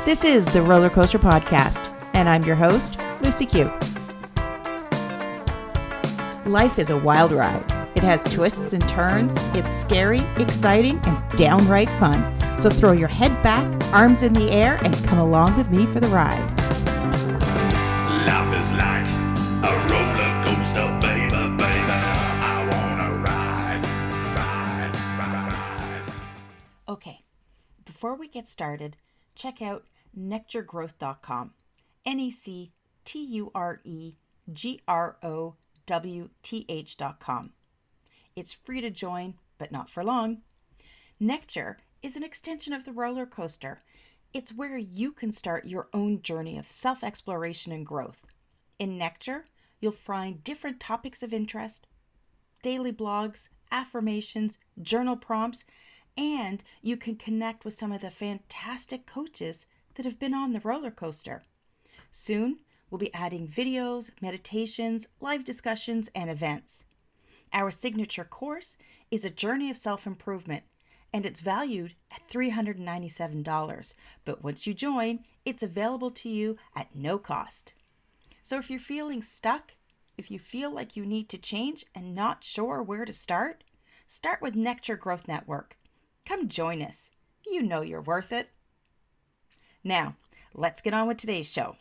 This is the Roller Coaster Podcast, and I'm your host, Lucie Q. Life is a wild ride. It has twists and turns. It's scary, exciting, and downright fun. So throw your head back, arms in the air, and come along with me for the ride. Life is like a roller coaster, baby, baby. I wanna ride. Okay, before we get started, check out nectargrowth.com. nectargrowth.com. It's free to join, but not for long. Nectar is an extension of the roller coaster. It's where you can start your own journey of self-exploration and growth. In Nectar, you'll find different topics of interest, daily blogs, affirmations, journal prompts, and you can connect with some of the fantastic coaches that have been on the roller coaster. Soon, we'll be adding videos, meditations, live discussions, and events. Our signature course is a journey of self-improvement, and it's valued at $397. But once you join, it's available to you at no cost. So if you're feeling stuck, if you feel like you need to change and not sure where to start with Nectar Growth Network. Come join us. You know you're worth it. Now, let's get on with today's show.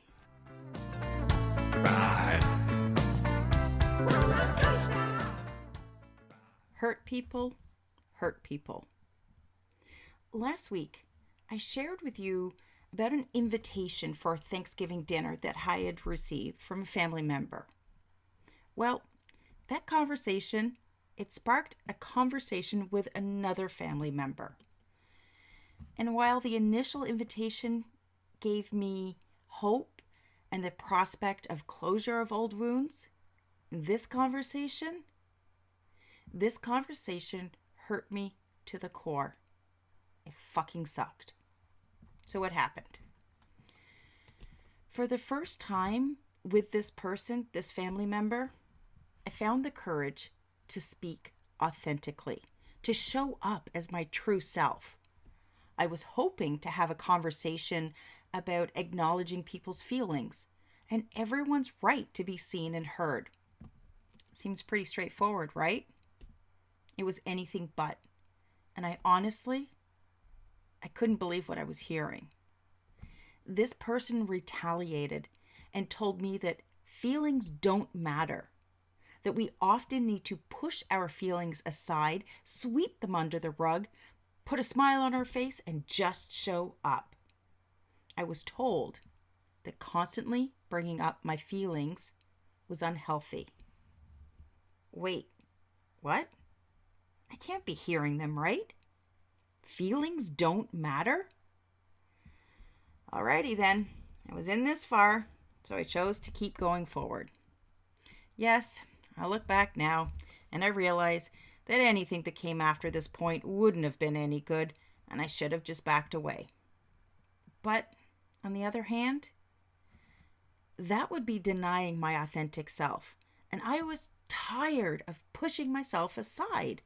Hurt people, hurt people. Last week, I shared with you about an invitation for a Thanksgiving dinner that I had received from a family member. Well, that conversation, it sparked a conversation with another family member. And while the initial invitation gave me hope and the prospect of closure of old wounds, this conversation hurt me to the core. It fucking sucked. So what happened? For the first time with this person, this family member, I found the courage to speak authentically, to show up as my true self. I was hoping to have a conversation about acknowledging people's feelings and everyone's right to be seen and heard. Seems pretty straightforward, right? It was anything but. And I couldn't believe what I was hearing. This person retaliated and told me that feelings don't matter, that we often need to push our feelings aside, sweep them under the rug, put a smile on our face, and just show up. I was told that constantly bringing up my feelings was unhealthy. Wait, what? I can't be hearing them right. Feelings don't matter? Alrighty then, I was in this far, so I chose to keep going forward. Yes, I look back now, and I realize that anything that came after this point wouldn't have been any good, and I should have just backed away. But, on the other hand, that would be denying my authentic self, and I was tired of pushing myself aside,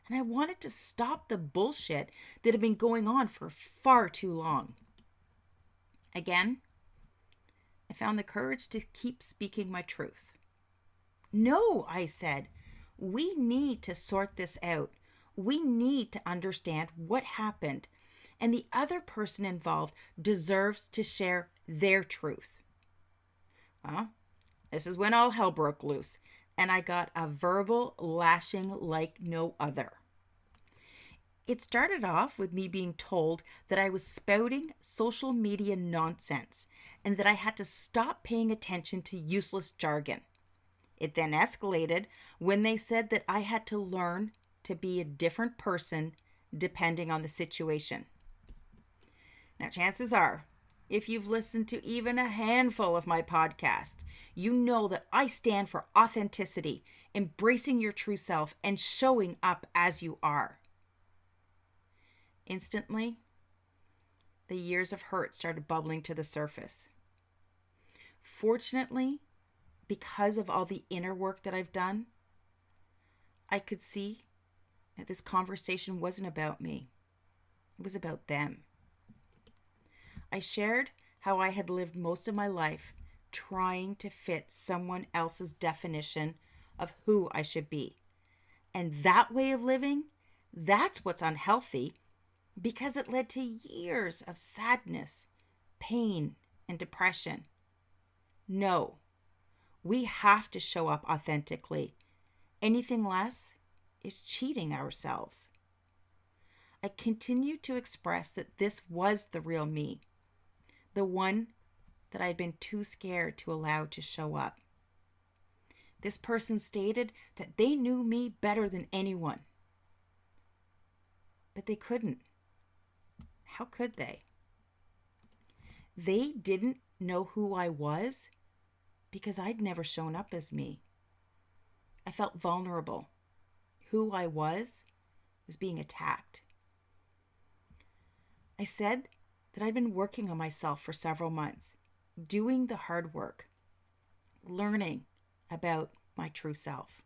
and I wanted to stop the bullshit that had been going on for far too long. Again, I found the courage to keep speaking my truth. No, I said, we need to sort this out. We need to understand what happened, and the other person involved deserves to share their truth. Well, this is when all hell broke loose, and I got a verbal lashing like no other. It started off with me being told that I was spouting social media nonsense and that I had to stop paying attention to useless jargon. It then escalated when they said that I had to learn to be a different person depending on the situation. Now, chances are, if you've listened to even a handful of my podcasts, you know that I stand for authenticity, embracing your true self, and showing up as you are. Instantly, the years of hurt started bubbling to the surface. Fortunately, because of all the inner work that I've done, I could see that this conversation wasn't about me. It was about them. I shared how I had lived most of my life trying to fit someone else's definition of who I should be. And that way of living, that's what's unhealthy because it led to years of sadness, pain, and depression. No, we have to show up authentically. Anything less is cheating ourselves. I continued to express that this was the real me, the one that I'd been too scared to allow to show up. This person stated that they knew me better than anyone. But they couldn't. How could they? They didn't know who I was because I'd never shown up as me. I felt vulnerable. Who I was being attacked. I said that I'd been working on myself for several months, doing the hard work, learning about my true self.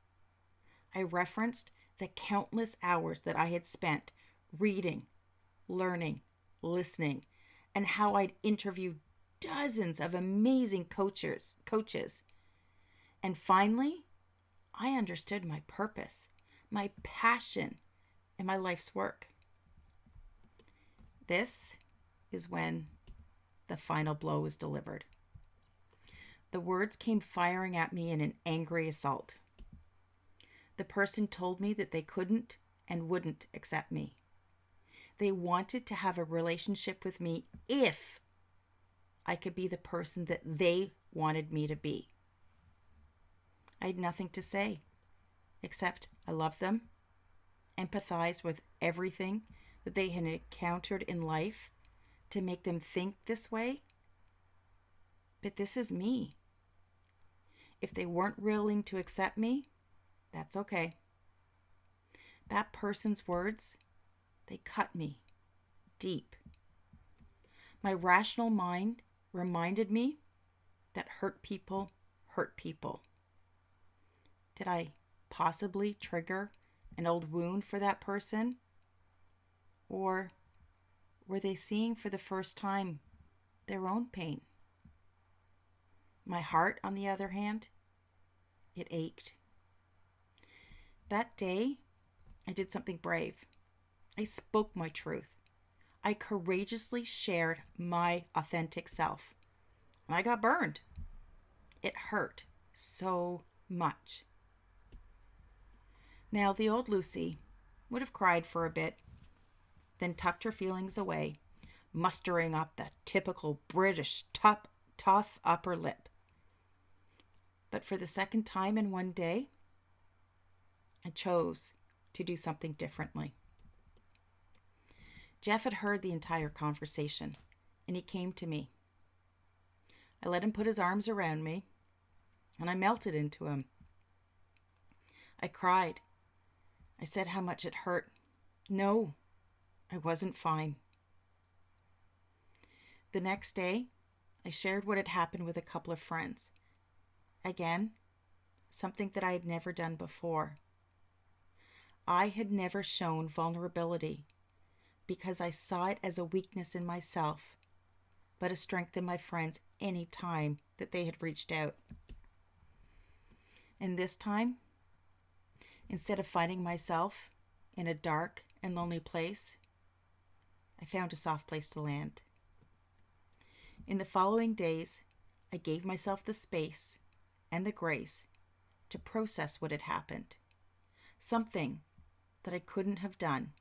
I referenced the countless hours that I had spent reading, learning, listening, and how I'd interviewed dozens of amazing coaches. And finally, I understood my purpose, my passion, and my life's work. This is when the final blow was delivered. The words came firing at me in an angry assault. The person told me that they couldn't and wouldn't accept me. They wanted to have a relationship with me if I could be the person that they wanted me to be. I had nothing to say except I loved them, empathized with everything that they had encountered in life to make them think this way. But this is me. If they weren't willing to accept me, that's okay. That person's words, they cut me deep. My rational mind reminded me that hurt people hurt people. Did I possibly trigger an old wound for that person? Or were they seeing for the first time their own pain? My heart, on the other hand, it ached. That day, I did something brave. I spoke my truth. I courageously shared my authentic self. And I got burned. It hurt so much. Now, the old Lucie would have cried for a bit, then tucked her feelings away, mustering up the typical British tough upper lip. But for the second time in one day, I chose to do something differently. Jeff had heard the entire conversation, and he came to me. I let him put his arms around me, and I melted into him. I cried. I said how much it hurt. No, I wasn't fine. The next day, I shared what had happened with a couple of friends. Again, something that I had never done before. I had never shown vulnerability because I saw it as a weakness in myself, but a strength in my friends any time that they had reached out. And this time, instead of finding myself in a dark and lonely place, I found a soft place to land. In the following days, I gave myself the space and the grace to process what had happened. Something that I couldn't have done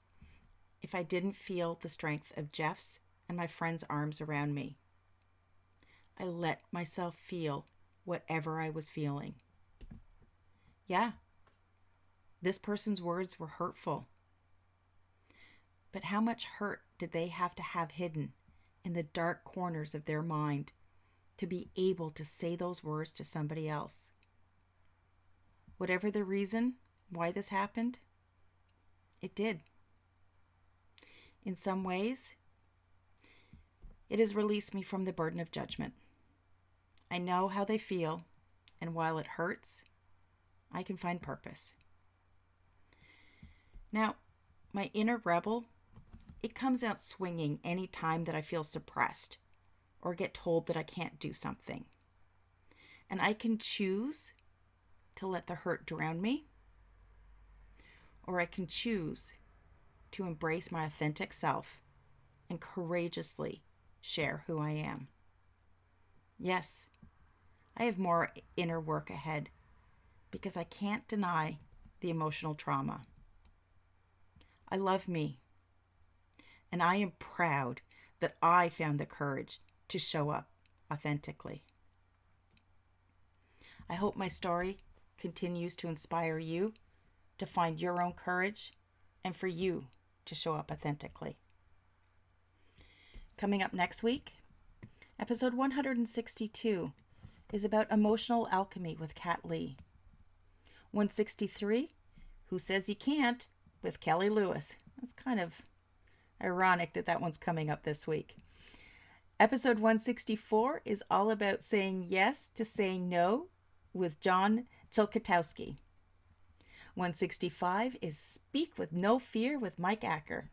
if I didn't feel the strength of Jeff's and my friends' arms around me. I let myself feel whatever I was feeling. Yeah, this person's words were hurtful. But how much hurt did they have to have hidden in the dark corners of their mind to be able to say those words to somebody else? Whatever the reason why this happened, it did. In some ways, it has released me from the burden of judgment. I know how they feel, and while it hurts, I can find purpose. Now, my inner rebel, it comes out swinging any time that I feel suppressed or get told that I can't do something. And I can choose to let the hurt drown me, or I can choose to embrace my authentic self and courageously share who I am. Yes, I have more inner work ahead because I can't deny the emotional trauma. I love me, and I am proud that I found the courage to show up authentically. I hope my story continues to inspire you to find your own courage and for you to show up authentically. Coming up next week, episode 162 is about emotional alchemy with Kat Lee. 163, Who Says You Can't, with Kelly Lewis. It's kind of ironic that one's coming up this week. Episode 164 is all about saying yes to saying no with John Chilkotowski. 165 is Speak with No Fear with Mike Acker.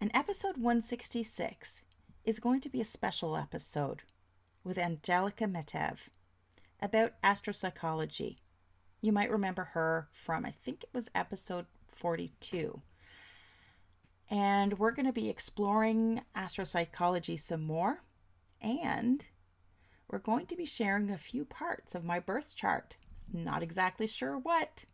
And episode 166 is going to be a special episode with Angelica Metav about astropsychology. You might remember her from, I think it was episode 42. And we're going to be exploring astropsychology some more. And we're going to be sharing a few parts of my birth chart. Not exactly sure what.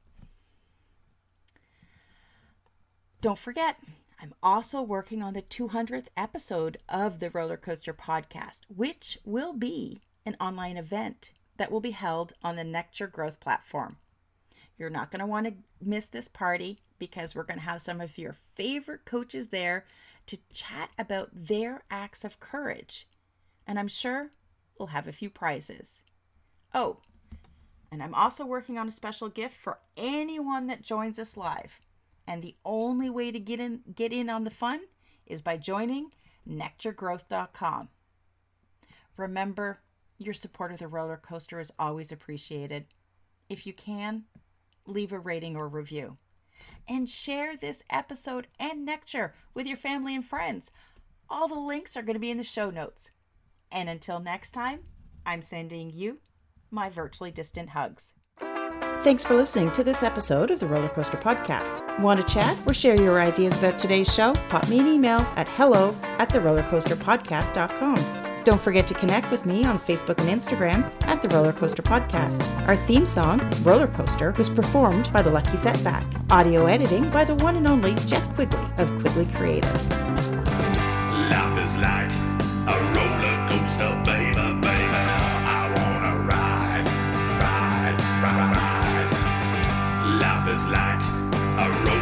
Don't forget, I'm also working on the 200th episode of the Roller Coaster Podcast, which will be an online event that will be held on the Nectar Growth platform. You're not going to want to miss this party because we're going to have some of your favorite coaches there to chat about their acts of courage. And I'm sure we'll have a few prizes. Oh, and I'm also working on a special gift for anyone that joins us live. And the only way to get in on the fun is by joining nectargrowth.com. Remember, your support of the roller coaster is always appreciated. If you can, leave a rating or review. And share this episode and Nectar with your family and friends. All the links are going to be in the show notes. And until next time, I'm sending you my virtually distant hugs. Thanks for listening to this episode of the Roller Coaster Podcast. Want to chat or share your ideas about today's show? Pop me an email at hello@therollercoasterpodcast.com. Don't forget to connect with me on Facebook and Instagram at The Roller Coaster Podcast. Our theme song, Roller Coaster, was performed by The Lucky Setback. Audio editing by the one and only Jeff Quigley of Quigley Creative. Life is like a roller coaster, baby, baby. I wanna ride, ride, ride, ride. Life is like a roller